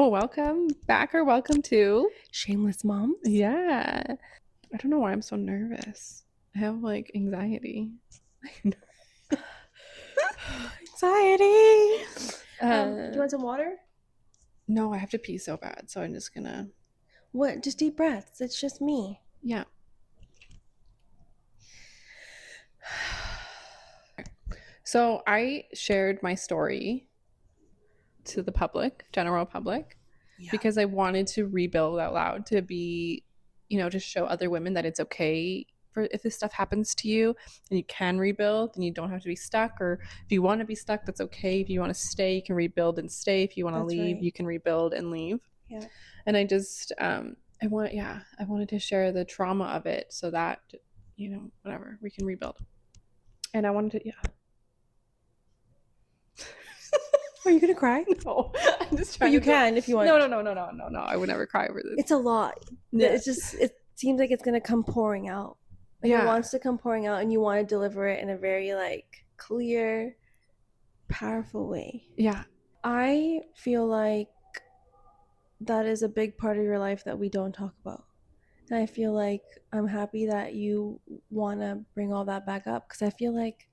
So welcome back or welcome to Shameless Moms. Yeah. I don't know why I'm so nervous. I have like anxiety. Anxiety. Do you uh want some water? no, I have to pee so bad, so I'm just gonna What? Just deep breaths. It's just me. yeah. So I shared my story to the public, general public, Yeah. because I wanted to rebuild out loud to be, to show other women that it's okay for if this stuff happens to you and you can rebuild and you don't have to be stuck. Or if you want to be stuck, that's okay. If you want to stay, you can rebuild and stay. If you want to That's leave, right. you can rebuild and leave. Yeah. And I wanted to share the trauma of it so that, whatever, we can rebuild. And I wanted to, yeah. Are you gonna cry? No, I'm just But trying you to can if you want. No. I would never cry over this. It's a lot. Yeah. It seems like it's gonna come pouring out. Like Yeah. it wants to come pouring out, and you want to deliver it in a very clear, powerful way. Yeah. I feel like that is a big part of your life that we don't talk about. And I feel like I'm happy that you want to bring all that back up because I feel like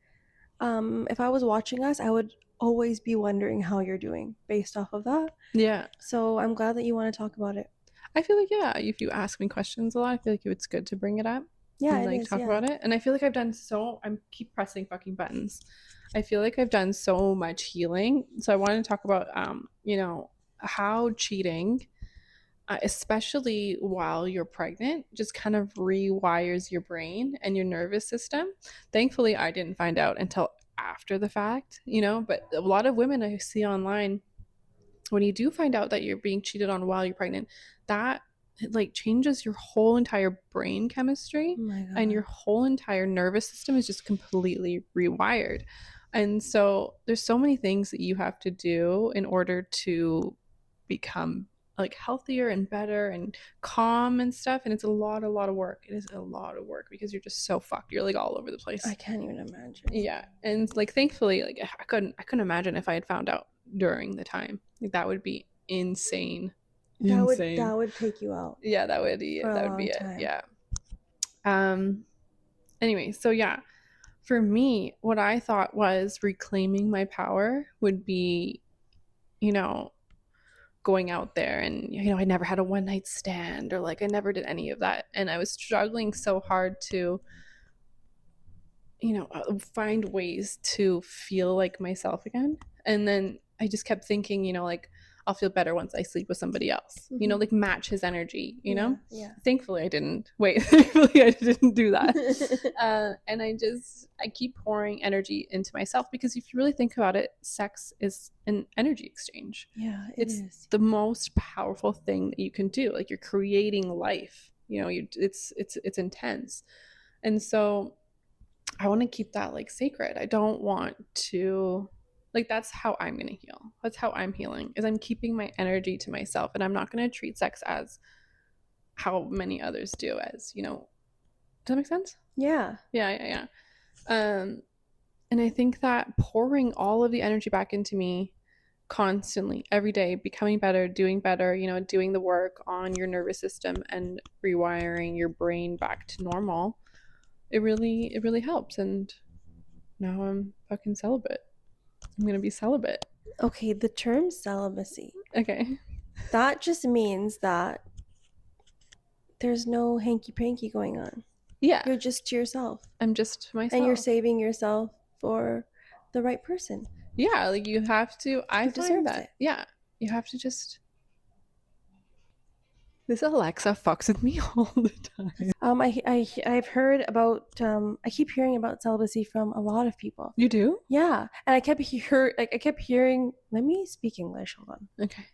if I was watching us, I would always be wondering how you're doing based off of that. Yeah. So I'm glad that you want to talk about it. I feel like, yeah, if you ask me questions a lot, I feel like it's good to bring it up Yeah, and it like is. talk Yeah. about it. And I feel like I'm keep pressing fucking buttons. I feel like I've done so much healing. So I want to talk about, how cheating, especially while you're pregnant, just kind of rewires your brain and your nervous system. Thankfully, I didn't find out until after the fact, but a lot of women I see online, when you do find out that you're being cheated on while you're pregnant, that like changes your whole entire brain chemistry, Oh my God. and your whole entire nervous system is just completely rewired. And so there's so many things that you have to do in order to become like healthier and better and calm and stuff. And it's a lot of work. It is a lot of work because you're just so fucked. You're like all over the place. I can't even imagine. Yeah. And like thankfully, like I couldn't imagine if I had found out during the time. Like that would be insane. That would take you out. Yeah, that would be it. Time. Yeah. Anyway, so yeah, for me, what I thought was reclaiming my power would be, going out there and I never had a one night stand, or like I never did any of that, and I was struggling so hard to find ways to feel like myself again. And then I just kept thinking, like I'll feel better once I sleep with somebody else, like match his energy, Yeah. Thankfully I didn't thankfully I didn't do that. And I keep pouring energy into myself, because if you really think about it, sex is an energy exchange. Yeah, It's the most powerful thing that you can do. Like you're creating life, it's intense. And so I want to keep that like sacred. I don't want to, like, that's how I'm going to heal. That's how I'm healing, is I'm keeping my energy to myself, and I'm not going to treat sex as how many others do, as, does that make sense? Yeah. Yeah. And I think that pouring all of the energy back into me constantly, every day, becoming better, doing doing the work on your nervous system and rewiring your brain back to normal, it really helps. And now I'm fucking celibate. I'm gonna be celibate. Okay, the term celibacy. Okay. That just means that there's no hanky-panky going on. Yeah. You're just to yourself. I'm just myself. And you're saving yourself for the right person. Yeah, like you have to. I find that. It. Yeah, you have to just. This Alexa fucks with me all the time. I've heard about I keep hearing about celibacy from a lot of people. You do? Yeah, and I kept hearing. Let me speak English. Hold on. Okay.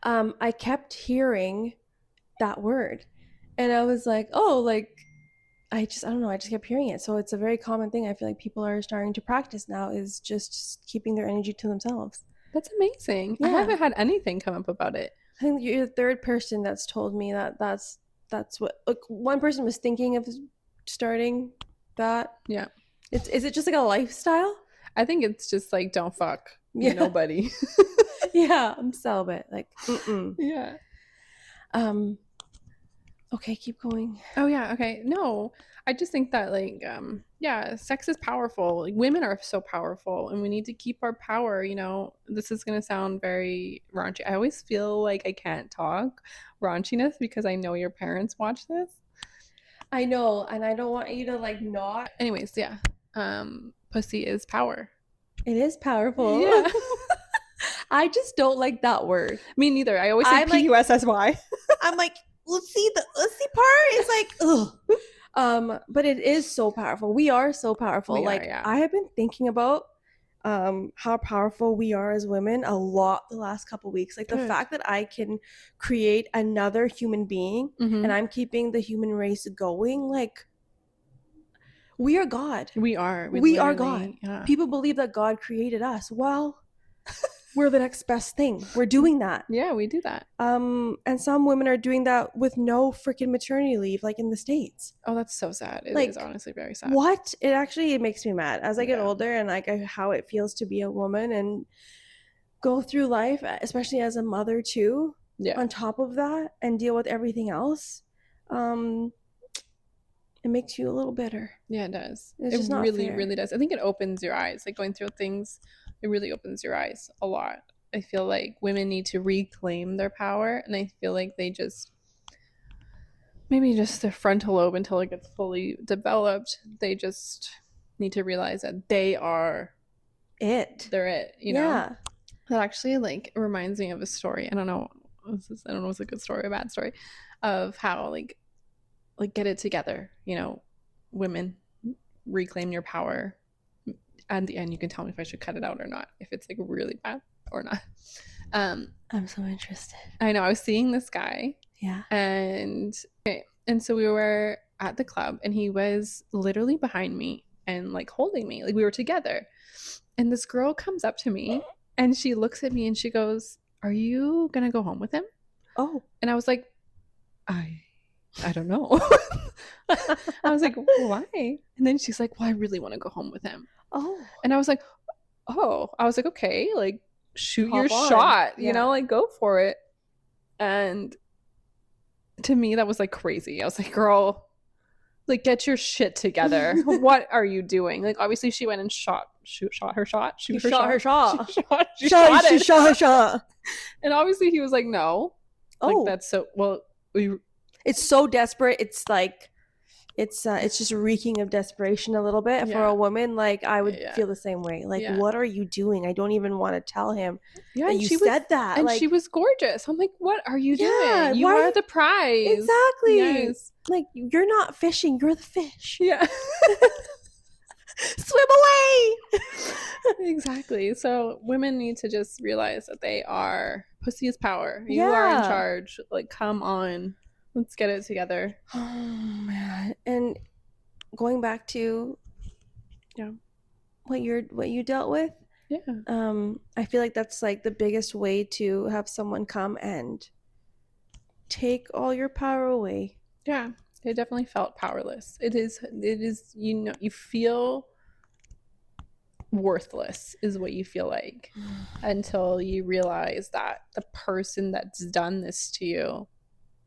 I kept hearing that word, and I was like, oh, like I don't know. I just kept hearing it, so it's a very common thing. I feel like people are starting to practice now, is just keeping their energy to themselves. That's amazing. Yeah. I haven't had anything come up about it. I think you're the third person that's told me that's what, like, one person was thinking of starting that. Yeah. Is it just like a lifestyle? I think it's just like, don't fuck. Yeah. nobody. Yeah, I'm celibate. Like, mm-mm. Yeah. Um, okay, keep going. Oh yeah, okay. No, I just think that like yeah, sex is powerful. Like women are so powerful and we need to keep our power, you know. This is going to sound very raunchy. I always feel like I can't talk raunchiness because I know your parents watch this. I know, and I don't want you to like not. Anyways, yeah. Pussy is power. It is powerful. Yeah. I just don't like that word. Me neither. I always say I'm like, PUSSY. I'm like, let's see the part is like, ugh. But it is so powerful. We are so powerful. We are, Like yeah. I have been thinking about how powerful we are as women a lot the last couple weeks. Like the Good. fact that I can create another human being and I'm keeping the human race going, like we are God. We are. We are God. Yeah. People believe that God created us. Well, we're the next best thing. We're doing that. Yeah, we do that. And some women are doing that with no freaking maternity leave, like in the States. Oh, that's so sad. It is Like, honestly very sad. what? It makes me mad as I get Yeah. older and like how it feels to be a woman and go through life, especially as a mother too. Yeah. On top of that, and deal with everything else. It makes you a little bitter. Yeah, it does. It's It just not really, fair. really does. I think it opens your eyes. Like going through things, it really opens your eyes a lot. I feel like women need to reclaim their power, and I feel like they just maybe just their frontal lobe until it gets fully developed. They just need to realize that they are It. they're it. You know. Yeah. That actually like reminds me of a story. I don't know. I don't know if it's a good story or a bad story, of how like get it together. You know, women reclaim your power. At the end, you can tell me if I should cut it out or not. If it's like really bad or not. I'm so interested. I know I was seeing this guy. Yeah. And okay, and so we were at the club, and he was literally behind me and like holding me, like we were together. And this girl comes up to me, and she looks at me and she goes, "Are you gonna go home with him?" Oh. And I was like, I don't know. I was like, why? And then she's like, well, I really want to go home with him. Oh. And I was like, oh. I was like, okay, like shoot your Hop on. shot, you Yeah. know, like go for it. And to me, that was like crazy. I was like, girl, like get your shit together. What are you doing? Like obviously she went and shot her shot. She shot her shot. She shot it. She shot her shot. And obviously he was like, no. Oh. Like that's so well it's so desperate. It's like it's just reeking of desperation a little bit for a woman. Like I would feel the same way. Like what are you doing? I don't even want to tell him that you said that. And like, she was gorgeous. I'm like, what are you doing? You are the prize. Exactly. Yes. Like you're not fishing. You're the fish. Yeah. Swim away. Exactly. So women need to just realize that they are pussy is power. You are in charge. Like, come on. Let's get it together. Oh man. And going back to what you dealt with. Yeah. I feel like that's like the biggest way to have someone come and take all your power away. Yeah. It definitely felt powerless. It is you know, you feel worthless is what you feel like until you realize that the person that's done this to you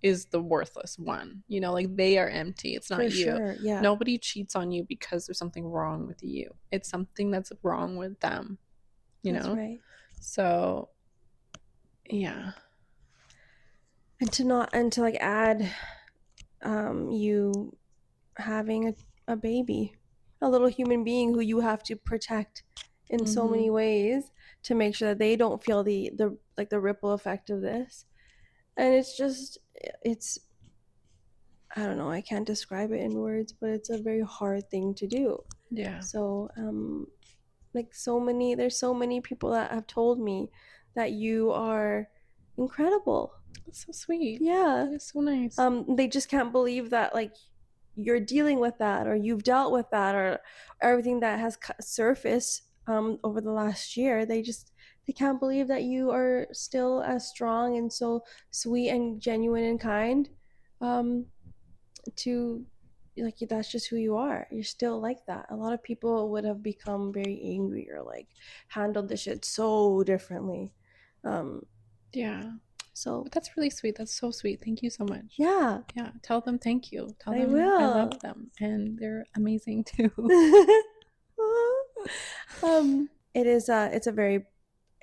is the worthless one. You know, like they are empty. It's not you. Sure, yeah. Nobody cheats on you because there's something wrong with you. It's something that's wrong with them. You know? Right. So yeah. And to like add you having a baby, a little human being who you have to protect in so many ways to make sure that they don't feel the ripple effect of this. And it's I don't know, I can't describe it in words, but it's a very hard thing to do. Yeah. So like there's so many people that have told me that you are incredible. That's so sweet. Yeah. It's so nice. They just can't believe that like you're dealing with that, or you've dealt with that, or everything that has surfaced over the last year. They can't believe that you are still as strong and so sweet and genuine and kind to like that's just who you are. You're still like that. A lot of people would have become very angry or like handled the shit so differently. Um, Yeah. so But that's really sweet. That's so sweet. Thank you so much. yeah, Yeah. Tell them thank you. Tell I them I love will. them and they're amazing too. It is it's a very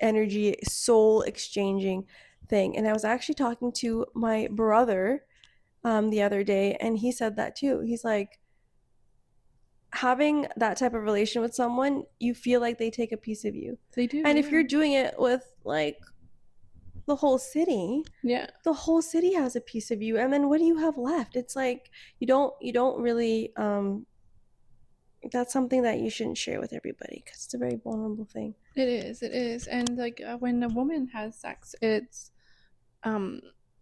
energy soul exchanging thing. And I was actually talking to my brother the other day, and he said that too. He's like, having that type of relation with someone, you feel like they take a piece of you. They do, And if you're yeah. doing it with like the whole city, Yeah. the whole city has a piece of you, and then what do you have left? It's like you don't really that's something that you shouldn't share with everybody because it's a very vulnerable thing. It is. It is. And like when a woman has sex, it's um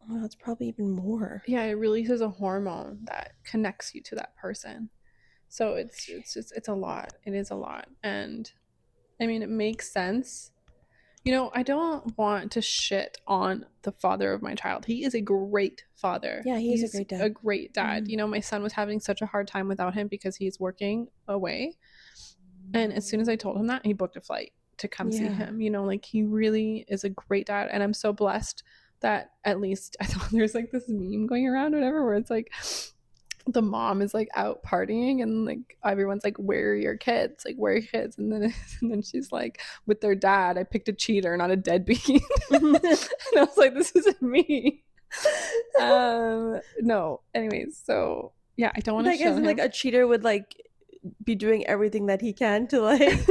Well, it's probably even more. yeah, it releases a hormone that connects you to that person. So it's a lot. It is a lot. And I mean, it makes sense. You know, I don't want to shit on the father of my child. He is a great father. Yeah, he is a He's great dad. a great dad. Mm-hmm. You know, my son was having such a hard time without him because he's working away. And as soon as I told him that, he booked a flight to come see Yeah. him. You know, like he really is a great dad. And I'm so blessed that at least I thought there's like this meme going around, whatever, where it's like the mom is like out partying and like everyone's like, where are your kids, like where are your kids, and then and then she's like, with their dad, I picked a cheater, not a deadbeat. And I was like, this isn't me. No, anyways, so yeah, I don't want to Like as show in, like him. a cheater would like be doing everything that he can to like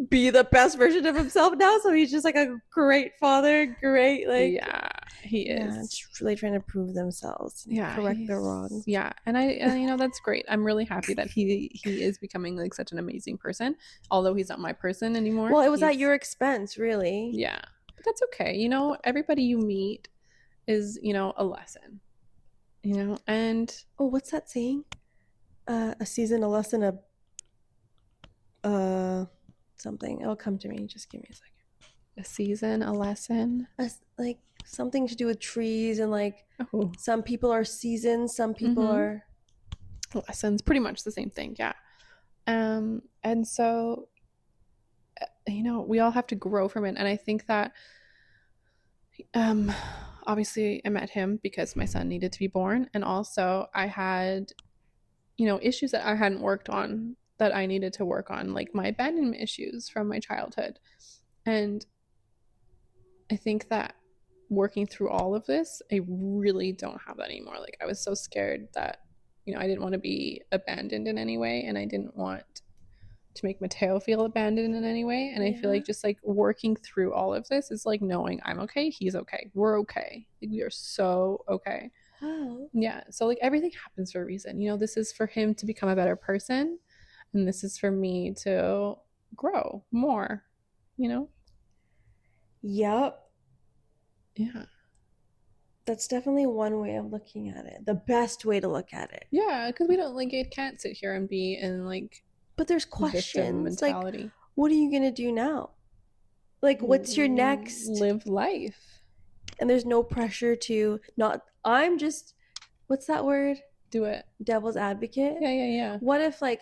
be the best version of himself now. So he's just like a great father, great like Yeah, he yeah, is. just really trying to prove themselves and Yeah, correct their he's wrongs. yeah, and you know that's great. I'm really happy that he is becoming like such an amazing person. Although he's not my person anymore. Well, it was at He's your expense, really. yeah, but that's okay. You know, everybody you meet is, you know, a lesson. You know, and Oh, what's that saying? A season, a lesson, uh, something. It'll come to me. Just give me a second. a season, a lesson. Like something to do with trees and like Oh, some people are seasons, some people mm-hmm. are. Lessons, pretty much the same thing. Yeah. And so you know, we all have to grow from it, and I think that um obviously I met him because my son needed to be born, and also I had, you know, issues that I hadn't worked on that I needed to work on, like my abandonment issues from my childhood. And I think that working through all of this, I really don't have that anymore. Like I was so scared that, you know, I didn't want to be abandoned in any way, and I didn't want to make Mateo feel abandoned in any way. And I feel Yeah. like just like working through all of this is like knowing I'm okay, he's okay, we're okay. Like we are so okay. Wow. Yeah. So like everything happens for a reason. You know, this is for him to become a better person, and this is for me to grow more, you know? Yep. Yeah. That's definitely one way of looking at it. The best way to look at it. Yeah, because we don't like it can't sit here and be in like But there's victim questions like, mentality. what are you going to do now? Like, what's your next? Live life. And there's no pressure to not, I'm just, what's that word? Do it. Devil's advocate. Yeah, yeah, yeah. What if, like,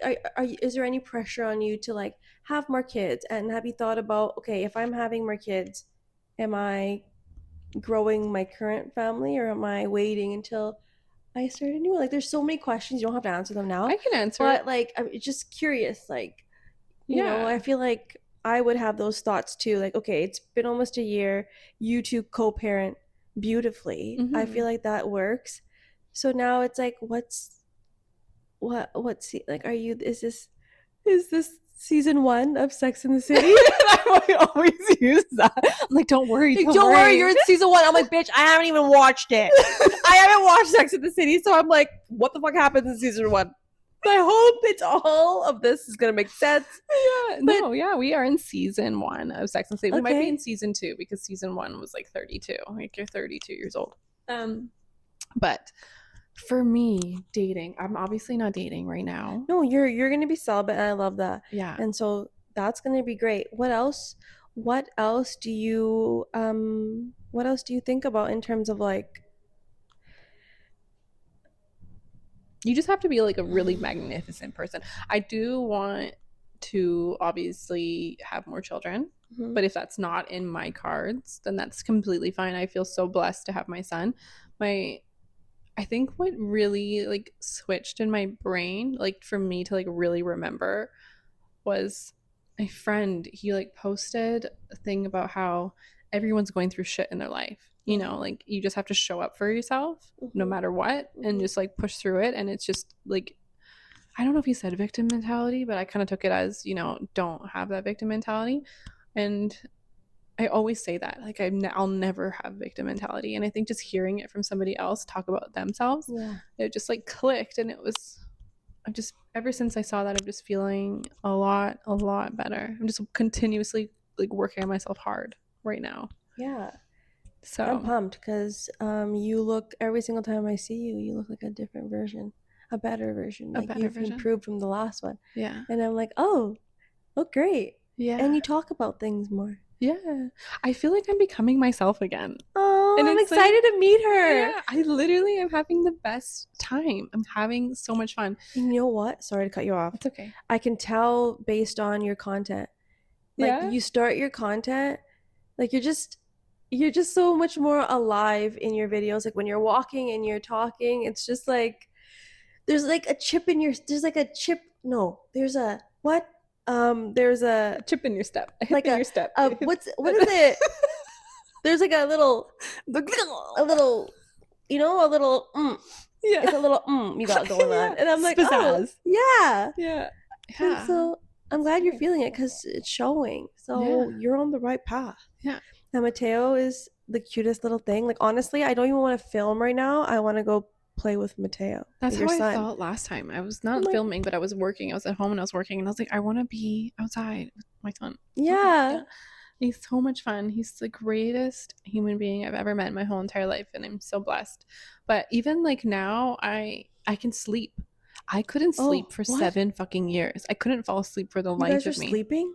is there any pressure on you to, like, have more kids? And have you thought about, okay, if I'm having more kids, am I growing my current family or am I waiting until I start a new one? Like, there's so many questions. You don't have to answer them now. I can answer But, it. like, I'm just curious. Like, I Yeah. feel like I would have those thoughts too. Like, okay, it's been almost a year. You two co parent beautifully. I Mm-hmm. feel like that works. So now it's like, what's like, is this season one of Sex in the City? I always use that. I'm like, don't worry, Like, don't don't worry, worry. you're in season one. I'm like, bitch, I haven't even watched it. I haven't watched Sex in the City, so I'm like, what the fuck happens in season one? I hope it's all of this is gonna make sense. Yeah, But no, yeah, we are in season 1 of Sex and the City. We might be in okay. season 2 because season 1 was like 32. Like you're 32 years old. But for me, dating, I'm obviously not dating right now. No, you're gonna be celibate, and I love that. Yeah. And so that's gonna be great. What else? What else do you think about in terms of like You just have to be like a really magnificent person. I do want to obviously have more children, Mm-hmm. but if that's not in my cards, then that's completely fine. I feel so blessed to have my son. My I think what really like switched in my brain, like for me to like really remember, was my friend. He like posted a thing about how everyone's going through shit in their life. You Yeah. know, like you just have to show up for yourself no Mm-hmm. matter what and Mm-hmm. just like push through it. And it's just like, I don't know if he said victim mentality, but I kind of took it as, don't have that victim mentality. And I always say that, like, I'll never have victim mentality. And I think just hearing it from somebody else talk about themselves, Yeah. it just like clicked. And it was, I'm just, ever since I saw that, I'm just feeling a lot better. I'm just continuously like working on myself hard right now. Yeah. I'm So, pumped because you look every single time I see you, you look like a different version, a better version. a Like better you've vision. improved from the last one. Yeah. And I'm like, oh, great. And Yeah. you talk about things more. Yeah. I feel like I'm becoming myself again. Oh, And I'm it's like, excited to meet her. yeah, I literally am having the best time. I'm having so much fun. And you know what? Sorry to cut you off. It's okay. I can tell based on your content. Like Yeah. you start your content, like you're just so much more alive in your videos. Like when you're walking and you're talking, it's just like there's like a chip in your there's like a chip no, there's a what? There's A chip in your step. A hip like in a your step. what is it? There's like a little a little Yeah. it's a little you got going Yeah. on. And I'm like, oh Pizzazz. yeah. Yeah. And Yeah. so I'm It's glad you're great. feeling it because it's showing. Yeah. So you're on the right path. Yeah. Now Mateo is the cutest little thing. Like honestly, I don't even want to film right now. I want to go play with Mateo, That's your how I son. felt last time. I was I'm not like, filming, but I was working. I was at home and I was working, and I was like, I want to be outside with my son. yeah, Yeah. He's so much fun. He's the greatest human being I've ever met in my whole entire life, and I'm so blessed. But even like now, I can sleep. I couldn't sleep oh, for what? 7 fucking years. I couldn't fall asleep for the You life guys are of me. sleeping?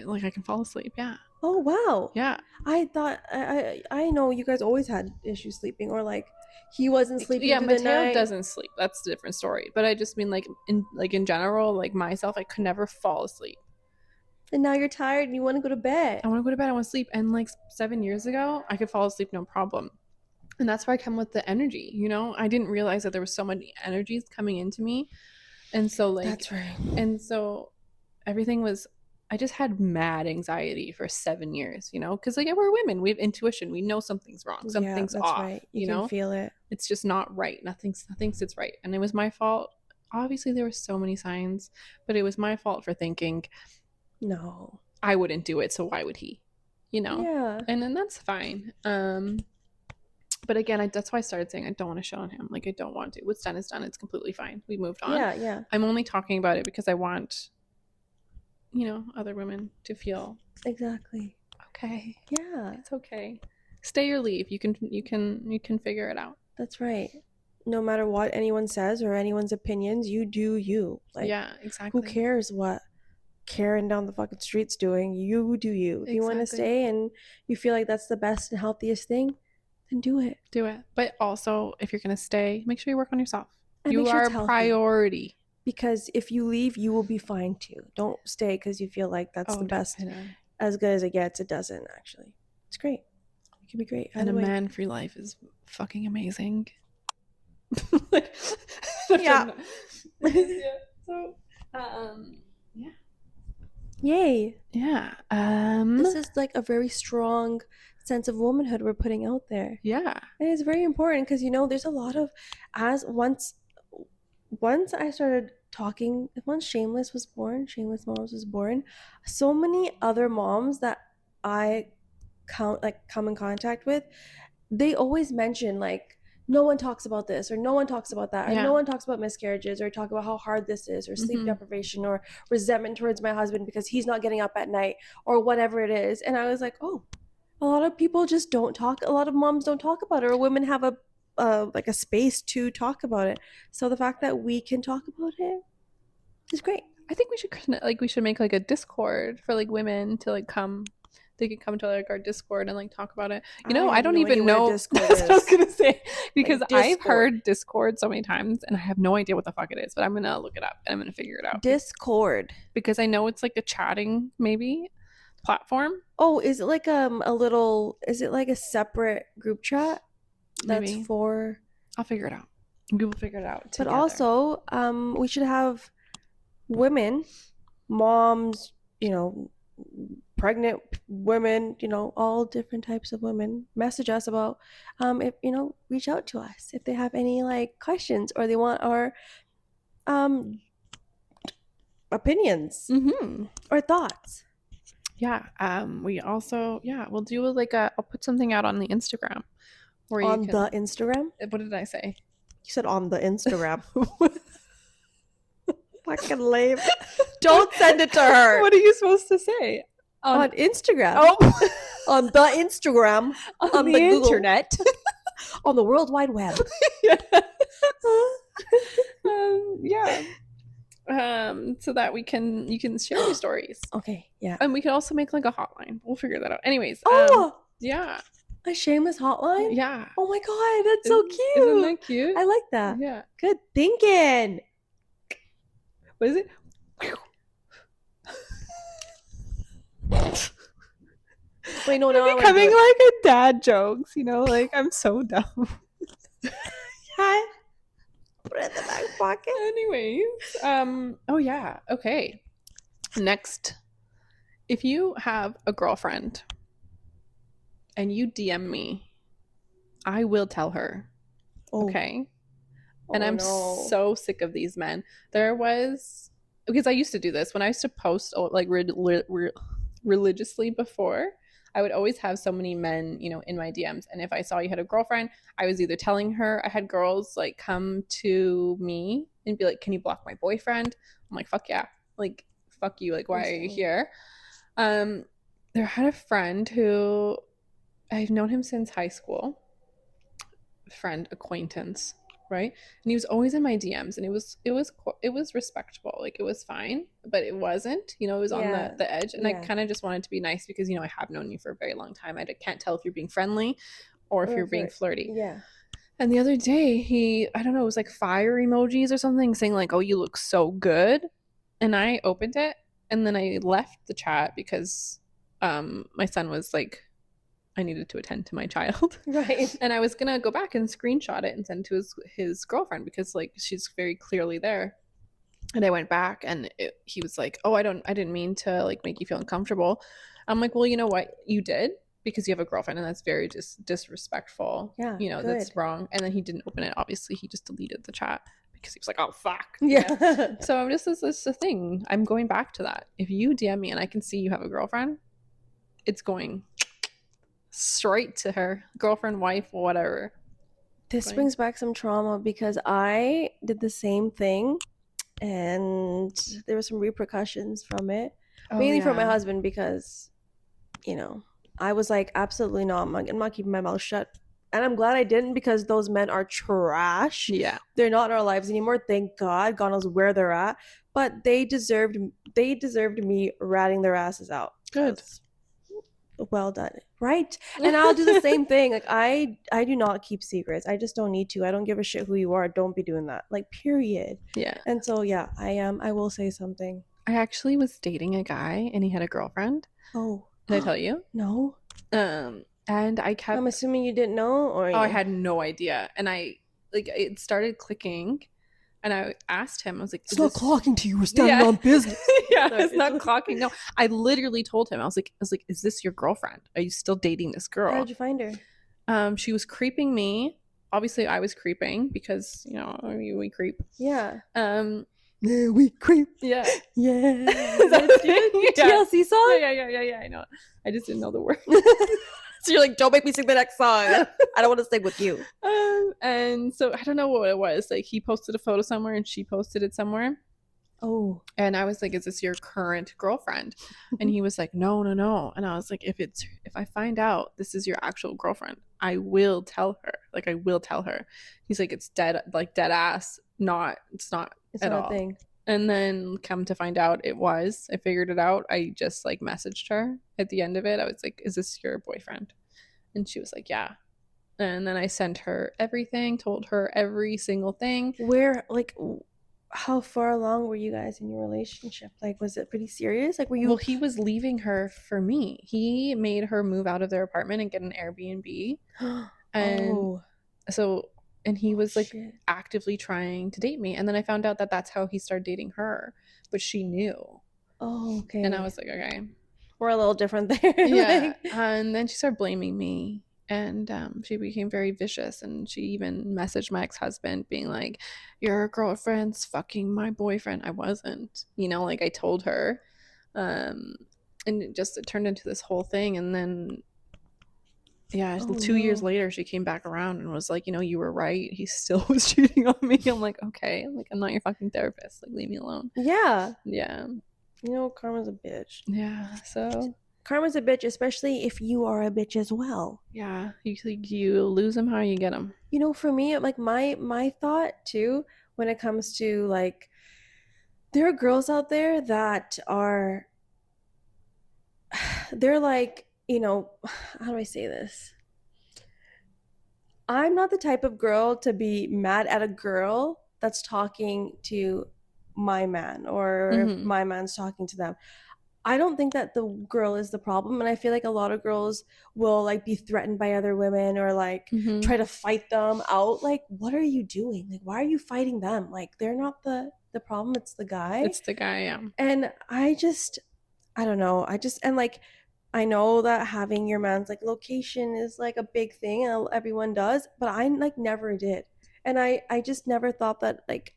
Like I can fall asleep. Yeah. Oh wow. Yeah. I thought I know you guys always had issues sleeping, or like he wasn't sleeping Yeah, through the Mateo night. doesn't sleep. That's a different story. But I just mean like in general, like myself, I could never fall asleep. And now you're tired and you want to go to bed. I want to go to bed. I want to sleep. And like 7 years ago, I could fall asleep no problem. And that's where I come with the energy. I didn't realize that there was so many energies coming into me. And so like, That's right. and so everything was, I just had mad anxiety for 7 years, because like we're women, we have intuition, we know something's wrong, Yeah, something's that's off, right. You can feel it. it's just not right. Nothing sits right. And it was my fault. Obviously, there were so many signs, but it was my fault for thinking No. I wouldn't do it, so why would he? Yeah. And then that's fine. But again, that's why I started saying I don't want to shit on him. Like I don't want to. What's done is done. It's completely fine. We moved on. Yeah, yeah. I'm only talking about it because I want, other women to feel Exactly. okay. Yeah. It's okay. Stay or leave. You can figure it out. That's right. No matter what anyone says or anyone's opinions, you do you. Like, Yeah, exactly. who cares what Karen down the fucking street's doing? You do you. If you want to Exactly. stay and you feel like that's the best and healthiest thing, then do it. Do it. But also, if you're gonna stay, make sure you work on yourself. And You make sure are it's a healthy. priority. Because if you leave, you will be fine too. Don't stay because you feel like that's the best. As good as it gets, it doesn't actually. It's great. It can be great. And a man-free life is fucking amazing. Yeah. So, yeah. Yay. Yeah. This is like a very strong sense of womanhood we're putting out there. Yeah. And it's very important because there's a lot of once I started talking, once Shameless Moms was born, so many other moms that I come in contact with, they always mention like no one talks about this or no one talks about that or no one talks about miscarriages or talk about how hard this is or sleep deprivation or resentment towards my husband because he's not getting up at night or whatever it is. And I was like, oh, a lot of people just don't talk. A lot of moms don't talk about it, or women have like a space to talk about it. So the fact that we can talk about it is great. I think we should make like a Discord for like women to like come They can come to like our Discord and like talk about it. I I have don't no idea even what a know. Discord That's what I was is. gonna say, because Like I've Discord. heard Discord so many times and I have no idea what the fuck it is. But I'm gonna look it up and I'm gonna figure it out Discord. because I know it's like a chatting maybe platform. Oh, is it like a little? Is it like a separate group chat that's Maybe for? I'll figure it out. We will figure it out But together. also, we should have women, moms, pregnant women, all different types of women message us about, if reach out to us if they have any like questions or they want our opinions or thoughts. Yeah. We also we'll do like I'll put something out on the Instagram where On you can. the Instagram? What did I say? You said on the Instagram. Fucking lame. Don't send it to her. What are you supposed to say? On Instagram. Oh, On the Instagram. On the internet. On the World Wide Web. Yeah. So that you can share your stories. Okay, yeah. And we can also make like a hotline. We'll figure that out. Anyways. Yeah. A shameless hotline? Yeah. Oh my god, that's so cute. Isn't that cute? I like that. Yeah. Good thinking. What is it? Wait, no, no. I'm becoming like a dad jokes, like I'm so dumb. Hi. Put it in the back pocket. Anyways, oh yeah, okay. Next, if you have a girlfriend and you DM me, I will tell her. Oh. Okay. And I'm so sick of these men. Because I used to do this when I used to post like religiously before. I would always have so many men, in my DMs. And if I saw you had a girlfriend, I was either telling her. I had girls like come to me and be like, "Can you block my boyfriend?" I'm like, "Fuck yeah!" Like, "Fuck you!" Like, why are you here? There had a friend who I've known him since high school. Friend, acquaintance, right? And he was always in my DMs, and it was respectable, like it was fine, but it wasn't, it was on the edge, and I kind of just wanted to be nice because I have known you for a very long time. I can't tell if you're being friendly or if you're being flirty. Yeah. And the other day I don't know, it was like fire emojis or something saying like, "Oh, you look so good," and I opened it and then I left the chat because my son was like, I needed to attend to my child. Right. And I was going to go back and screenshot it and send to his girlfriend because like she's very clearly there. And I went back and he was like, "Oh, I didn't mean to like make you feel uncomfortable." I'm like, "Well, you know what? You did because you have a girlfriend and that's very disrespectful. Yeah. That's wrong." And then he didn't open it. Obviously, he just deleted the chat because he was like, "Oh, fuck." Yeah. So I'm just, this is the thing. I'm going back to that. If you DM me and I can see you have a girlfriend, it's going straight to her girlfriend, wife, whatever. This brings back some trauma because I did the same thing and there were some repercussions from it, mainly from my husband because I was like, absolutely not, I'm not keeping my mouth shut, and I'm glad I didn't because those men are trash. Yeah, they're not in our lives anymore, thank God knows where they're at, but they deserved me ratting their asses out. Good. Well done. Right. And I'll do the same thing. Like I do not keep secrets. I just don't need to. I don't give a shit who you are. Don't be doing that. Like, period. Yeah. And so I will say something. I actually was dating a guy and he had a girlfriend. Oh. Did I tell you? No. And I kept, I'm assuming you didn't know, or I had no idea. And it started clicking. And I asked him, I was like, "It's not clocking to you. We're standing on business." Yeah, it's not clocking. No, I literally told him, I was like, "Is this your girlfriend? Are you still dating this girl?" How did you find her? She was creeping me. Obviously, I was creeping because we creep. Yeah. Yeah, we creep. Yeah. Yeah. Is that the TLC song? Yeah. I know. I just didn't know the word. So you're like, "Don't make me sing the next song. I don't want to sing with you." And so I don't know what it was. Like he posted a photo somewhere and she posted it somewhere. Oh. And I was like, "Is this your current girlfriend?" And he was like, No. And I was like, if I find out this is your actual girlfriend, I will tell her. Like, I will tell her. He's like, "It's dead ass. It's not It's at not all." a thing. And then come to find out I figured it out. I just like messaged her at the end of it. I was like, is this your boyfriend? And she was like, yeah. And then I sent her everything, told her every single thing. Where, like, how far along were you guys in your relationship? Like, was it pretty serious? Like, were Well, you? he was leaving her for me. He made her move out of their apartment and get an Airbnb. And Oh, so, and he oh was like shit. actively trying to date me. And then I found out that that's how he started dating her, but she knew. Oh, And I okay. was like, okay. We're a little different there. Yeah. Like, And then she started blaming me. And she became very vicious. And she even messaged my ex husband, being like, your girlfriend's fucking my boyfriend. I wasn't. Like I told her. Um, and it turned into this whole thing. And then, yeah, oh 2 years no. later, she came back around and was like, you were right. He still was cheating on me. I'm like, okay. I'm like, I'm not your fucking therapist. Like, leave me alone. Yeah. Yeah. You know, karma's a bitch. Yeah. So, Karma's a bitch, especially if you are a bitch as well. yeah, you lose them how you get them. You know, for me, like my thought too, when it comes to like, there are girls out there that are, they're like, how do I say this? I'm not the type of girl to be mad at a girl that's talking to my man, or if Mm-hmm. my man's talking to them. I don't think that the girl is the problem. And I feel like a lot of girls will like be threatened by other women, or like Mm-hmm. try to fight them out. Like, what are you doing? Like, why are you fighting them? Like, they're not the problem, it's the guy. It's the guy, yeah. And I don't know. And like, I know that having your man's like location is like a big thing and everyone does, but I like never did. And I just never thought that, like,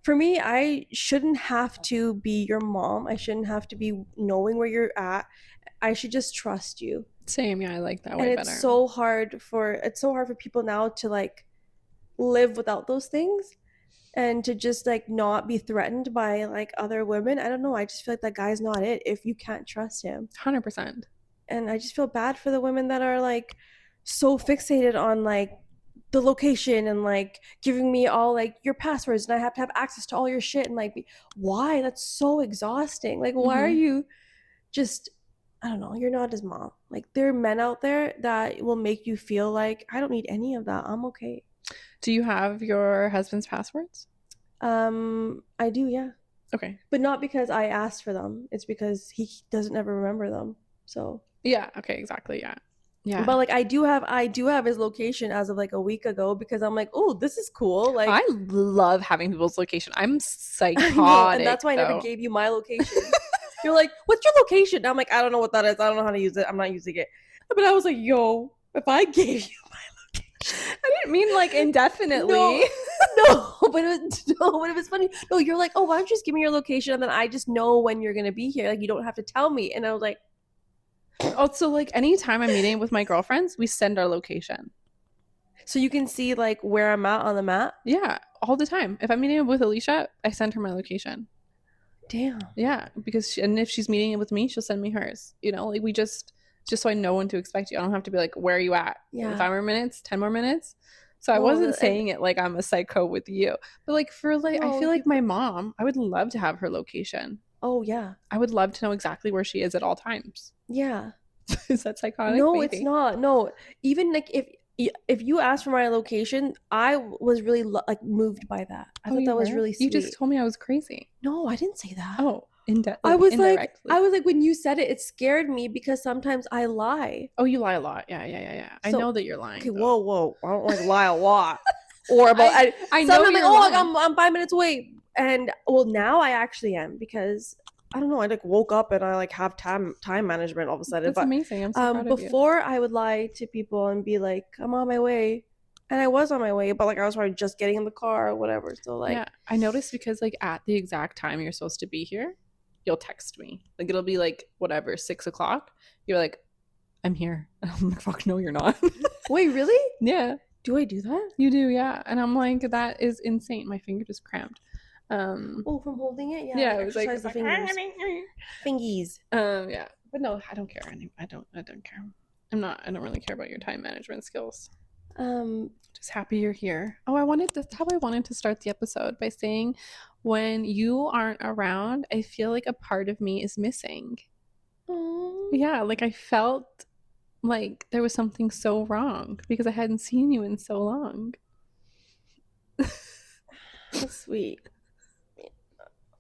for me, I shouldn't have to be your mom. I shouldn't have to be knowing where you're at. I should just trust you. Same, yeah, I like that And way it's better. so hard for people now to like live without those things, and to just like not be threatened by like other women. I don't know. I just feel like that guy's not it if you can't trust him. 100%. And I just feel bad for the women that are like so fixated on like the location, and like giving me all like your passwords, and I have to have access to all your shit, and like, why? That's so exhausting. Like, why are Mm-hmm. you just, I don't know, you're not his mom. Like, there are men out there that will make you feel like, I don't need any of that, I'm okay. Do you have your husband's passwords? I do, yeah. Okay. But not because I asked for them. It's because he doesn't ever remember them. So, Yeah, okay, exactly, yeah. Yeah. but like, I do have his location as of like a week ago, because I'm like, oh, this is cool. Like, I love having people's location. I'm I know, and psychotic that's why I never though. gave you my location. You're like, what's your location? And I'm like, I don't know what that is. I don't know how to use it. I'm not using it. But I was like, yo, if I gave you my location. I didn't mean like indefinitely. No, no, but it was funny. No, you're like, oh, why don't you just give me your location, and then I just know when you're gonna be here. Like, you don't have to tell me. And I was like, Also, like anytime I'm meeting with my girlfriends, we send our location. so you can see like where I'm at on the map. Yeah, all the time. If I'm meeting with Alicia, I send her my location. Damn. Yeah, because and if she's meeting with me, she'll send me hers. Like we just so I know when to expect you. I don't have to be like, where are you at? Yeah. 5 more minutes, 10 more minutes. So I Well, wasn't saying it like I'm a psycho with you, but like for like, I no, feel like you. my mom, I would love to have her location. Oh yeah, I would love to know exactly where she is at all times. yeah. Is that psychotic? No, it's Maybe. not. No, even like if you asked for my location, I was really like moved by that. I Oh, thought you that was were? really You just sweet. told me I was crazy. No, I didn't say that. Oh, I like was like, indirectly. when you said it, it scared me because sometimes I lie. Oh, you lie a lot. Yeah, yeah, yeah, yeah. I So, know that you're okay, lying though. whoa, whoa. I don't like lie a lot. Or about I know sometimes I'm like, you're oh, like, lying. I'm 5 minutes away, and well, now I actually am, because I don't know. I like woke up and I like have time management all of a sudden. That's But amazing. I'm so proud of you. before I would lie to people and be like, I'm on my way, and I was on my way, but like I was probably just getting in the car or whatever. So Yeah, like, I noticed because like at the exact time you're supposed to be here, you'll text me. Like it'll be like whatever, 6 o'clock. You're like, I'm here. And I'm like, fuck no, you're not. wait, really? Yeah, Do I do that? you do, yeah. And I'm like, that is insane. My finger just cramped. Um, Oh, from holding it? Yeah, yeah, like it was like, exercise the fingers. Fingies. yeah. But no, I don't care. I don't care. I don't really care about your time management skills. Um, Just happy you're here. Oh, that's how I wanted to start the episode, by saying when you aren't around, I feel like a part of me is missing. oh, Yeah, like I felt like there was something so wrong because I hadn't seen you in so long. that's sweet.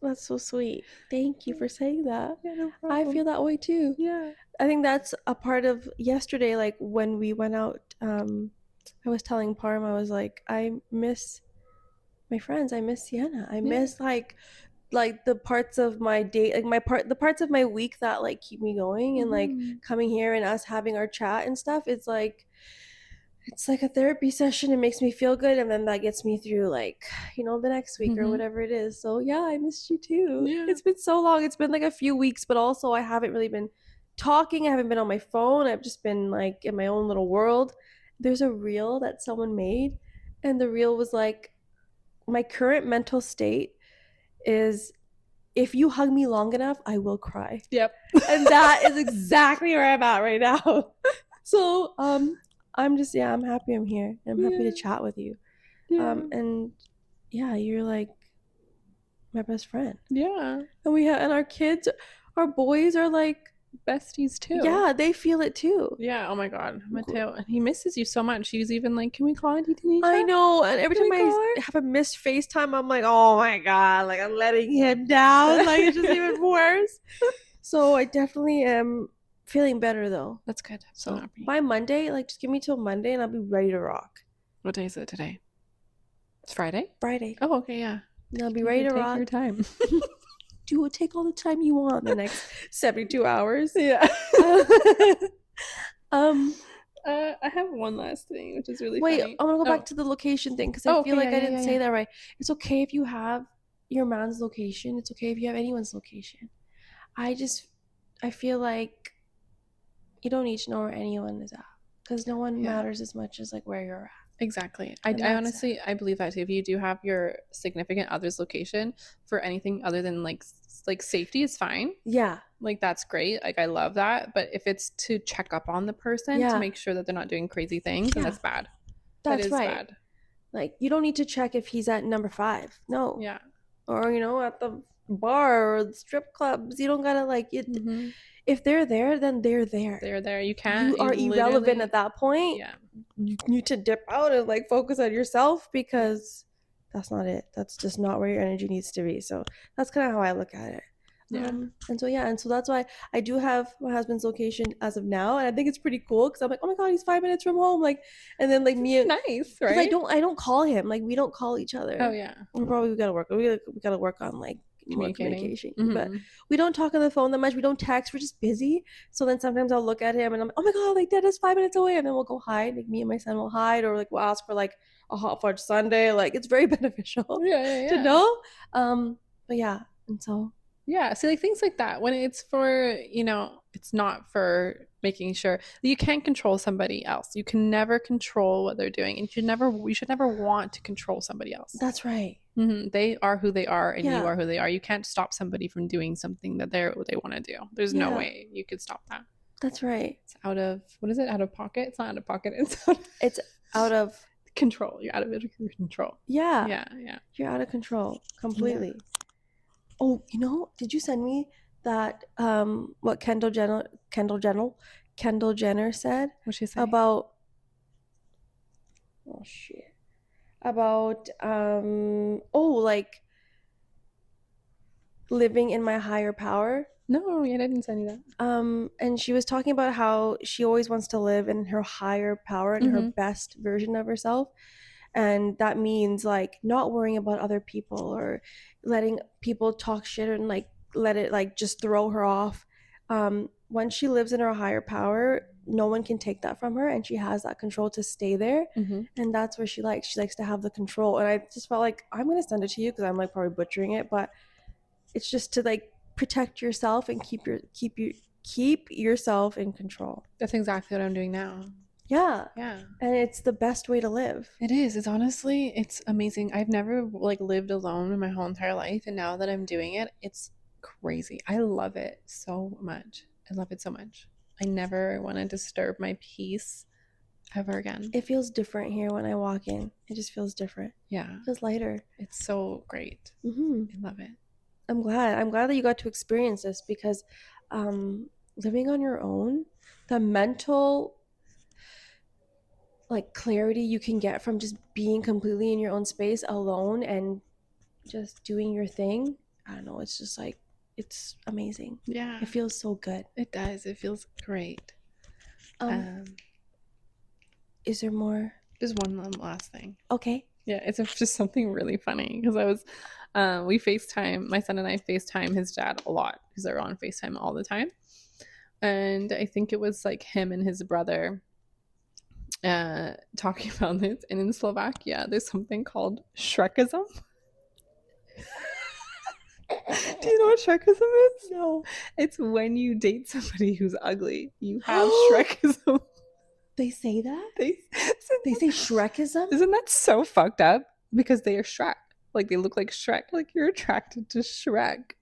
That's so sweet. Thank you for saying that. Yeah, no I problem. feel that way too. Yeah. I think that's a part of yesterday, like when we went out. I was telling Parm, I was like, I miss my friends. I miss Sienna. I Yeah. miss like the parts of my day, like the parts of my week that like keep me going, and like Mm-hmm. coming here and us having our chat and stuff. It's like a therapy session. It makes me feel good, and then that gets me through like the next week or Mm-hmm. whatever it is. So yeah, I missed you too. Yeah. It's been so long. It's been like a few weeks, but also I haven't really been talking. I haven't been on my phone. I've just been like in my own little world. There's a reel that someone made, and the reel was like, my current mental state is, if you hug me long enough, I will cry. Yep. And that is exactly where I'm at right now. So I'm just, yeah, I'm happy I'm here. I'm happy to Yeah. chat with you. Yeah. And yeah, you're like my best friend. Yeah. And our kids, our boys are like, Besties too. yeah, they feel it too. Yeah. Oh my God. Mateo, he misses you so much. He's even like, can we call Auntie Tanisha? I know, and every Can we time I call her? have a missed FaceTime, I'm like, oh my god, like I'm letting him down. Like it's just even worse. So I definitely am feeling better though. That's good. I'm so So happy. by Monday, like just give me till Monday and I'll be ready to rock. What day is it today? It's Friday? Friday. Oh, okay. Yeah. And I'll be ready to Take rock. your time. Take all the time you want the next 72 hours. Yeah. um I have one last thing, which is really Wait, funny. I want to go Oh. back to the location thing because I Oh, feel okay. like Yeah, I yeah, didn't yeah, say yeah. that right. It's okay if you have your man's location. It's okay if you have anyone's location. I feel like you don't need to know where anyone is at because no one Yeah. matters as much as like where you're at. Exactly. And I that's it. honestly, I believe that too. If you do have your significant other's location for anything other than like safety is fine. Yeah, Like that's great. Like I love that. But if it's to check up on the person to yeah, make sure that they're not doing crazy things, then yeah. that's bad. That That's is right. bad. Like you don't need to check if he's at number 5. No. Yeah. Or at the bar or the strip clubs. You don't gotta like it. Mm-hmm. If they're there, then they're there. They're there. You You can't. You are irrelevant literally. at that point. Yeah. You need to dip out and like focus on yourself because that's not it. That's just not where your energy needs to be. So that's kind of how I look at it. Yeah. And so that's why I do have my husband's location as of now, and I think it's pretty cool because I'm like, oh my god, he's 5 minutes from home, like, and then like me, Nice, because right? I don't call him, like we don't call each other. Oh yeah. We gotta work on like more communication, but Mm-hmm. we don't talk on the phone that much. We don't text. We're just busy. So then sometimes I'll look at him and I'm like, oh my god, like Dad is 5 minutes away, and then we'll go hide. Like me and my son will hide, or like we'll ask for like a hot fudge sundae. Like it's very beneficial Yeah. to know. But yeah, and so Yeah, see, like things like that when it's for, it's not for making sure you can't control somebody else. You can never control what they're doing, and you should never want to control somebody else. that's right. They are who they are, and you Yeah. are who they are. You can't stop somebody from doing something that they want to do. There's no Yeah. way you could stop that. That's right. It's out of what is it? Out of pocket? It's not out of pocket. It's out of It's out of control. You're out of your control. yeah. Yeah. You're out of control completely. Oh, did you send me that what Kendall Jenner said What'd she say? about oh shit. About like living in my higher power. No, yeah, I didn't send you that. And she was talking about how she always wants to live in her higher power and her Mhm. best version of herself. And that means like not worrying about other people or letting people talk shit and like let it like just throw her off. When she lives in her higher power, no one can take that from her, and she has that control to stay there. Mhm. And that's where she likes to have the control. And I just felt like I'm gonna send it to you because I'm like probably butchering it, but it's just to like protect yourself and keep yourself in control. That's exactly what I'm doing now. Yeah. Yeah. And it's the best way to live. It is. It's amazing. I've never like lived alone in my whole entire life, and now that I'm doing it, it's crazy. I love it so much. I love it so much. I never want to disturb my peace ever again. It feels different here when I walk in. It just feels different. Yeah. It feels lighter. It's so great. Mm-hmm. I love it. I'm glad that you got to experience this because living on your own, the mental like clarity you can get from just being completely in your own space alone and just doing your thing. I don't know, it's just like it's amazing. Yeah. It feels so good. It does. It feels great. Is there more? Just one last thing. Okay. Yeah, it's just something really funny because I was, we FaceTime, my son and I FaceTime his dad a lot because they're on FaceTime all the time. And I think it was like him and his brother talking about this. And in Slovakia, there's something called Shrekism. Do you know what Shrekism is? No. It's when you date somebody who's ugly, you have Shrekism. They say that? They say Shrekism? Isn't that so fucked up? Because they are Shrek. Like they look like Shrek. Like you're attracted to Shrek.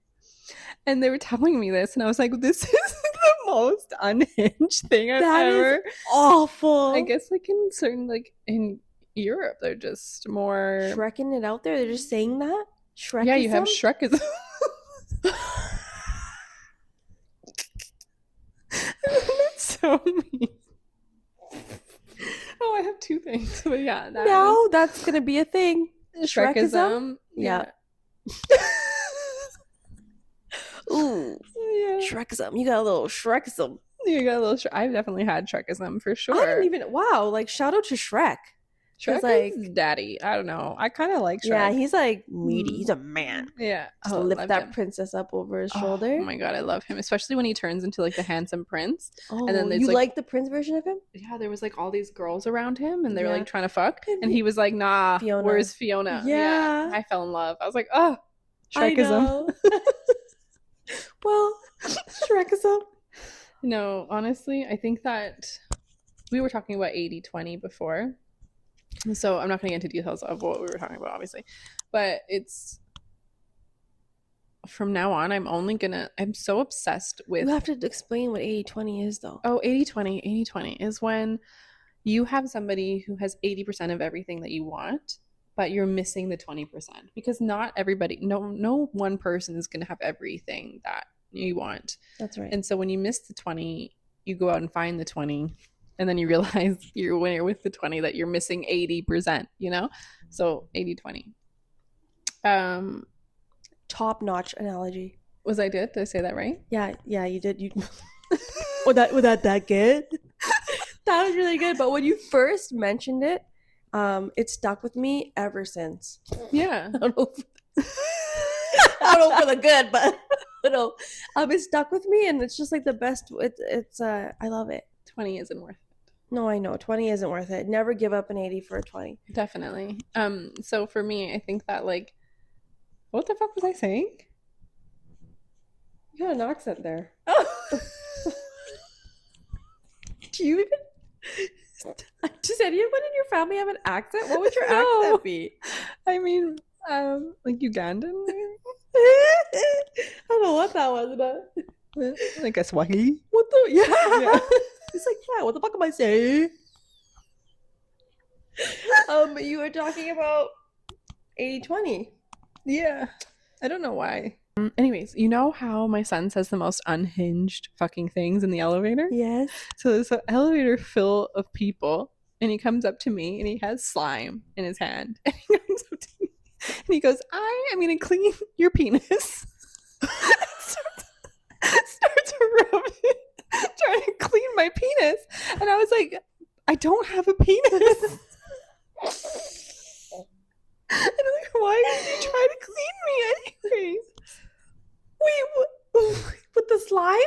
And they were telling me this, and I was like, "This is the most unhinged thing I've ever." Is awful. I guess like in certain like in Europe, they're just more Shrekking it out there. They're just saying that. Shrekism? Yeah, you have Shrekism. That's so mean. Oh, I have two things, but yeah. Now that's gonna be a thing. Shrekism. Yeah. Ooh. Yeah. Shrekism. You got a little Shrekism. You got a little. I've definitely had Shrekism for sure. I didn't even. Wow. Like shout out to Shrek. Shrek like is daddy. I don't know. I kind of like Shrek. Yeah, he's like meaty. He's a man. Yeah. Just lift that princess up over his shoulder. Oh my god, I love him, especially when he turns into like the handsome prince. Oh, and then you like the prince version of him? Yeah, there was like all these girls around him, and they were like trying to fuck, and he was like, "Nah, Fiona. Where's Fiona?" Yeah, I fell in love. I was like, "Oh, Shrekism." Well, Shrekism. No, honestly, I think that we were talking about 80-20 before. So I'm not going to get into details of what we were talking about, obviously. But it's from now on, I'm so obsessed with. You have to explain what 80-20 is, though. Oh, 80-20. 80-20 is when you have somebody who has 80% of everything that you want, but you're missing the 20%. Because not everybody, no one person is going to have everything that you want. That's right. And so when you miss the 20, you go out and find the 20. And then you realize you're with the 20 that you're missing 80%, you know? So 80-20. Top-notch analogy. Was I good? Did I say that right? Yeah, you did. You was that good? That was really good. But when you first mentioned it, it stuck with me ever since. Yeah. I don't know for the good, but it stuck with me, and it's just like the best. It's I love it. 20 isn't worth it. No, I know 20 isn't worth it. Never give up an 80 for a 20. Definitely. So for me, I think that like, what the fuck was I saying? You got an accent there. Oh. Do you even? Does anyone in your family have an accent? What would your accent be? I mean, like Ugandan. I don't know what that was, but like a Swahili. What the? Yeah. It's like, yeah, what the fuck am I saying? You were talking about 80-20. Yeah. I don't know why. Anyways, you know how my son says the most unhinged fucking things in the elevator? Yes. So there's an elevator full of people, and he comes up to me, and he has slime in his hand. And he comes up to me, and he goes, "I am going to clean your penis." starts rubbing it. Trying to clean my penis, and I was like, I don't have a penis. And I'm like, why did you try to clean me anyways? Wait, with the slime?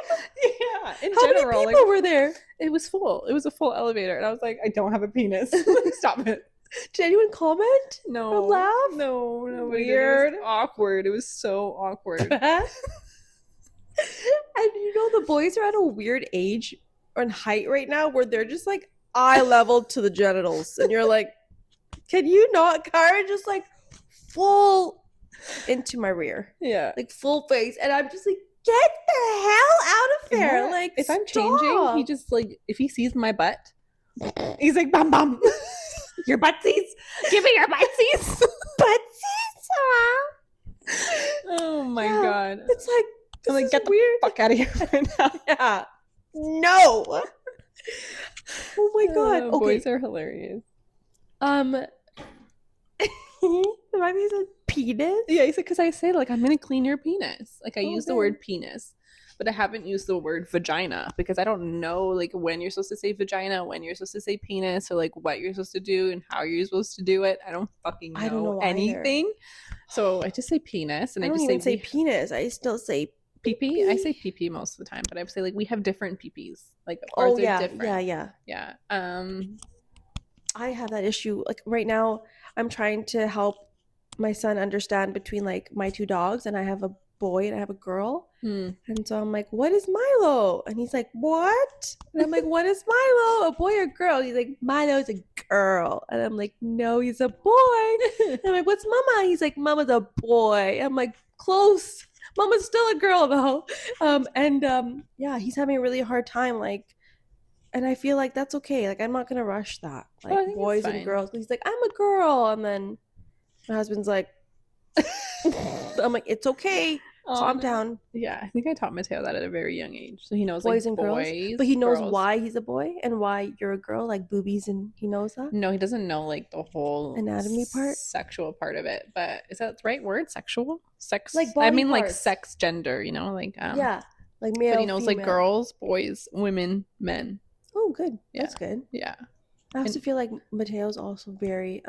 Yeah. How many people were there? It was full. It was a full elevator, and I was like, I don't have a penis. Stop it. Did anyone comment? No. Or laugh? No. Weird. It was awkward. It was so awkward. And you know, the boys are at a weird age and height right now where they're just like eye level to the genitals, and you're like, can you not? Kara just like full into my rear, yeah, like full face, and I'm just like, get the hell out of there! Yeah. Like, if I'm changing, he just like if he sees my butt, He's like, bum bum. Your buttsies. Give me your buttsies. Buttsies. Oh my Yeah. god. It's like, this I'm like, is get the weird. fuck out of here right now. Yeah. No. Oh my god. Okay. Boys are hilarious. The fact he said penis. Yeah, he said, because I say, like, I'm going to clean your penis. Like, I use the Okay. word penis, but I haven't used the word vagina because I don't know, like, when you're supposed to say vagina, when you're supposed to say penis, or, like, what you're supposed to do and how you're supposed to do it. I don't fucking know, I don't know anything. So I just say penis, and I I don't just even say we penis. I still say pee. I say pee most of the time, but I would say, like, we have different pees. Like, ours are yeah, different. yeah. Yeah. I have that issue. Like right now, I'm trying to help my son understand between like my two dogs, and I have a boy and I have a girl. And so I'm like, what is Milo? And he's like, what? And I'm like, what is Milo? A boy or girl? He's like, Milo's a girl. And I'm like, no, he's a boy. And I'm like, what's Mama? He's like, Mama's a boy. I'm like, close. Mama's still a girl though. Yeah, he's having a really hard time. Like, and I feel like that's okay. Like, I'm not gonna rush that. Like, boys and girls. He's like, I'm a girl. And then my husband's like, I'm like, it's okay. Calm down. Yeah, I think I taught Mateo that at a very young age. So he knows boys like and boys, girls. But he knows girls. why he's a boy and why you're a girl, like boobies, and he knows that. No, he doesn't know like the whole anatomy part, sexual part of it. But is that the right word? Sexual? Sex? Like body I mean, parts. Like sex, gender. You know, like yeah, like male. But he knows female. like girls, boys, women, men. Oh, good. Yeah. That's good. Yeah. I also feel like Mateo's also very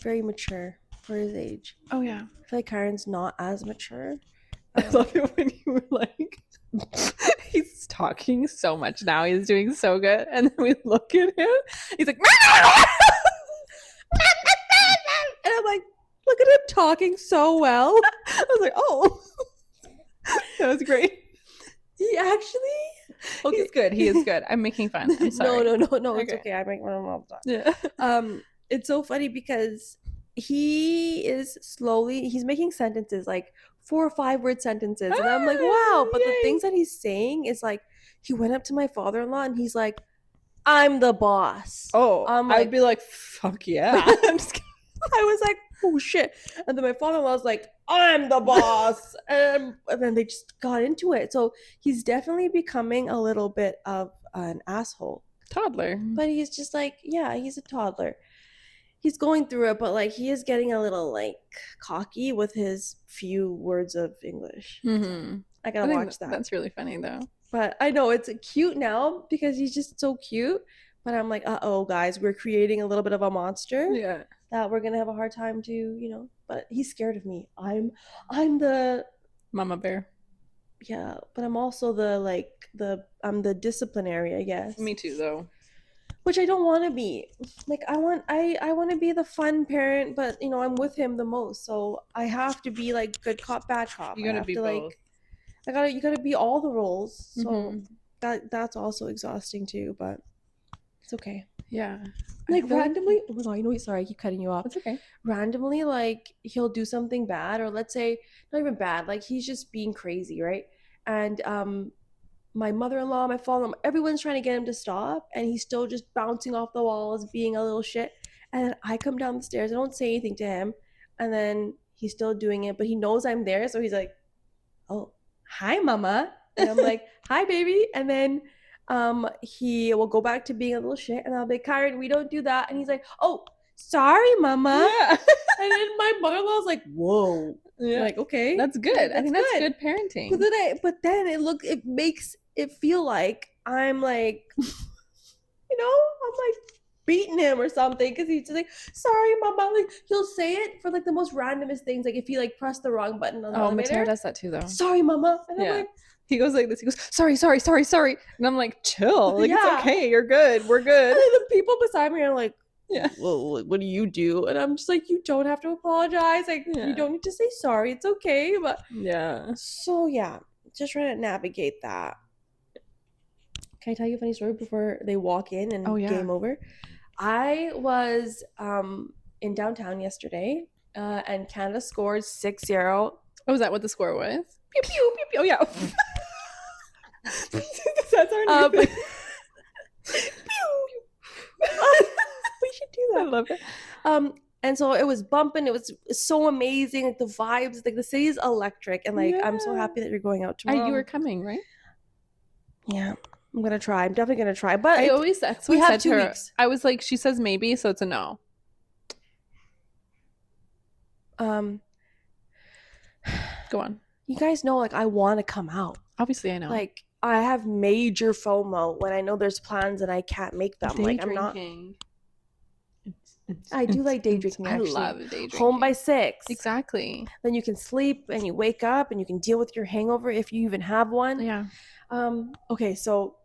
mature for his age. Oh yeah. I feel like Karen's not as mature. I love it when you were like, he's talking so much now. He's doing so good, and then we look at him. He's like, and I'm like, look at him talking so well. I was like, oh, that was great. He actually. Okay. He's good. He is good. I'm making fun. I'm sorry. No. Okay. It's okay. I make fun of him all the time. Yeah. It's so funny because he's making sentences like 4 or 5 word sentences, and I'm like, wow. But the things that he's saying is like, he went up to my father-in-law and he's like, I'm the boss. Oh, like, I'd be like, fuck yeah. I'm just kidding. I was like, oh shit. And then my father-in-law was like, I'm the boss. And then they just got into it. So he's definitely becoming a little bit of an asshole. Toddler. But he's just like, yeah, he's a toddler. He's going through it, but like he is getting a little like cocky with his few words of English. Mm-hmm. I gotta watch that. That's really funny though. But I know it's cute now because he's just so cute. But I'm like, uh-oh, guys, we're creating a little bit of a monster. Yeah. That we're gonna have a hard time to, But he's scared of me. I'm the mama bear. Yeah, but I'm also I'm the disciplinary, I guess. Me too, though. Which I don't want to be. Like I want to be the fun parent, but I'm with him the most, so I have to be like good cop, bad cop. You gotta be both. You gotta be all the roles. So Mm-hmm. that's also exhausting too, but it's okay. Yeah. Like randomly, oh my god, sorry, I keep cutting you off. It's okay. Randomly, like he'll do something bad, or let's say not even bad, like he's just being crazy, right? And my mother-in-law, my father-in-law, everyone's trying to get him to stop, and he's still just bouncing off the walls, being a little shit. And then I come down the stairs, I don't say anything to him, and then he's still doing it, but he knows I'm there, so he's like, oh, hi mama. And I'm like, hi baby. And then he will go back to being a little shit, and I'll be like, Kyron, we don't do that. And he's like, oh, sorry mama. Yeah. And then my mother-in-law's like, whoa. Yeah. Like, okay, that's good. I think that's good parenting. But then it makes it feel like I'm like, I'm like beating him or something, because he's just like, sorry mama. Like he'll say it for like the most randomest things, like if he like pressed the wrong button on the elevator. Mateo does that too though. Sorry mama. And I'm like, he goes like this. He goes, sorry. And I'm like, chill. Like, it's okay. You're good. We're good. And then the people beside me are like, yeah, well, what do you do? And I'm just like, you don't have to apologize. Like, you don't need to say sorry. It's okay. But yeah. So yeah, just trying to navigate that. Can I tell you a funny story before they walk in and game over? I was in downtown yesterday, and Canada scored 6-0. Oh, is that what the score was? Pew pew pew pew. Oh yeah. That's our new thing. Pew. do that. I love it. And so it was bumping. It was so amazing. Like the vibes, like the city is electric, and like I'm so happy that you're going out tomorrow. You were coming, right? Yeah, I'm gonna try. I'm definitely gonna try. But that's what we I have said to 2 her. weeks. I was like, she says maybe, so it's a no. Go on. You guys know, like I want to come out. Obviously, I know. Like I have major FOMO when I know there's plans and I can't make them. Day like I'm not. drinking. I do like day drinking. I Actually, love day drinking. Home by 6. Exactly. Then you can sleep and you wake up and you can deal with your hangover if you even have one. Yeah. Okay, so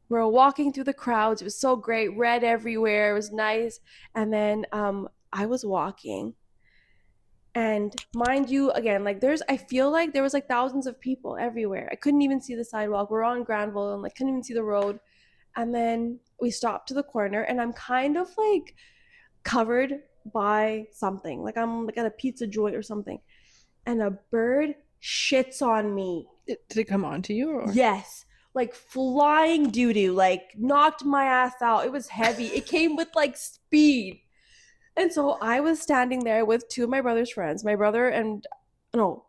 we're walking through the crowds. It was so great. Red everywhere. It was nice. And then I was walking. And mind you, again, like I feel like there was like thousands of people everywhere. I couldn't even see the sidewalk. We're on Granville and like couldn't even see the road. And then we stopped to the corner and I'm kind of like covered by something. Like I'm like at a pizza joint or something. And a bird shits on me. Did it come on to you? Or? Yes. Like flying doo-doo, like knocked my ass out. It was heavy. It came with like speed. And so I was standing there with 2 of my brother's friends. My brother and two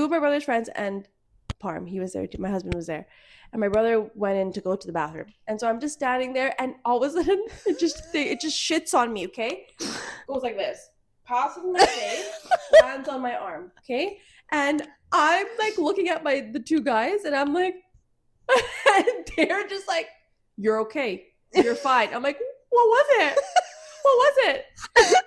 of my brother's friends and Parm. He was there too. My husband was there. And my brother went in to go to the bathroom. And so I'm just standing there and all of a sudden it just shits on me, okay? Goes like this. Passes my face, lands on my arm, okay? And I'm like looking at the 2 guys and I'm like, and they're just like, you're okay. You're fine. I'm like, what was it? What was it?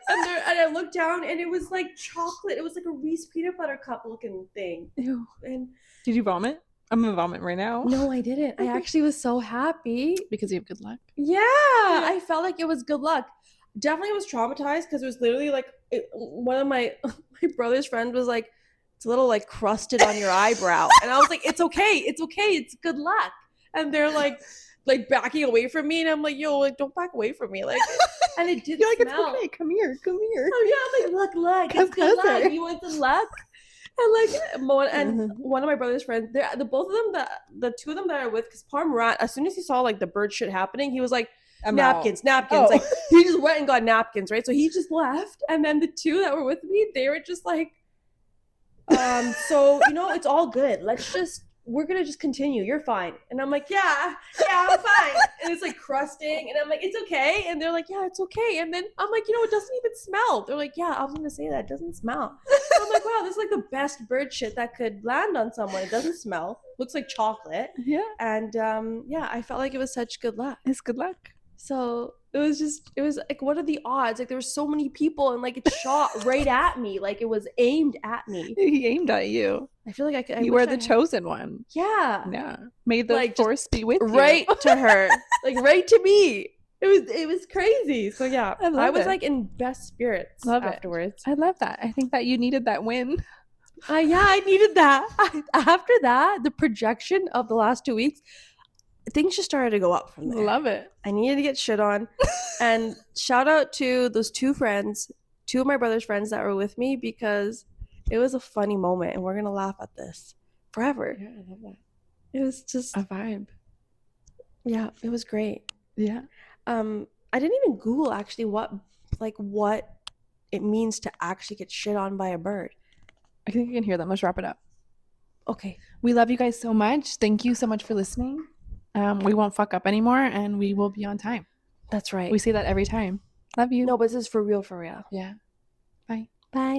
And I looked down and it was like chocolate. It was like a Reese peanut butter cup looking thing. Ew. And did you vomit? I'm gonna vomit right now. No, I didn't. I actually was so happy. Because you have good luck. Yeah, I felt like it was good luck. Definitely was traumatized because it was literally like one of my brother's friends was like, it's a little like crusted on your eyebrow. And I was like, it's okay. It's okay. It's good luck. And they're like backing away from me. And I'm like, yo, like, don't back away from me. Like, and it did You're like, smell. it's okay. Come here. Oh, yeah. I'm like, look. It's good luck. You want some luck? And like one of my brother's friends, the both of them, the 2 of them that are with, because Parm ran as soon as he saw like the bird shit happening, he was like, napkins. Oh. Like he just went and got napkins, right? So he just left, and then the 2 that were with me, they were just like, so it's all good. We're gonna just continue. You're fine. And I'm like, yeah, I'm fine. And it's like crusting, and I'm like, it's okay. And they're like, yeah, it's okay. And then I'm like, it doesn't even smell. They're like, yeah, I was gonna say that it doesn't smell. So I'm like, wow, this is like the best bird shit that could land on someone. It doesn't smell. Looks like chocolate. Yeah. And I felt like it was such good luck. It's good luck. So it was like, what are the odds? Like there were so many people and like it shot right at me. Like it was aimed at me. He aimed at you. I feel like you were the chosen one. Yeah. Yeah. May the force be with you. Right to her. Like right to me. It was crazy. So yeah. I was like in best spirits afterwards. I love that. I think that you needed that win. I needed that. After that, the projection of the last 2 weeks, things just started to go up from there. Love it. I needed to get shit on. And shout out to those 2 friends, 2 of my brother's friends that were with me, because it was a funny moment and we're going to laugh at this forever. Yeah, I love that. It was just a vibe. Yeah, it was great. Yeah. I didn't even Google actually what it means to actually get shit on by a bird. I think you can hear them. Let's wrap it up. Okay. We love you guys so much. Thank you so much for listening. We won't fuck up anymore and we will be on time. That's right. We say that every time. Love you. No, but this is for real, for real. Yeah. Bye.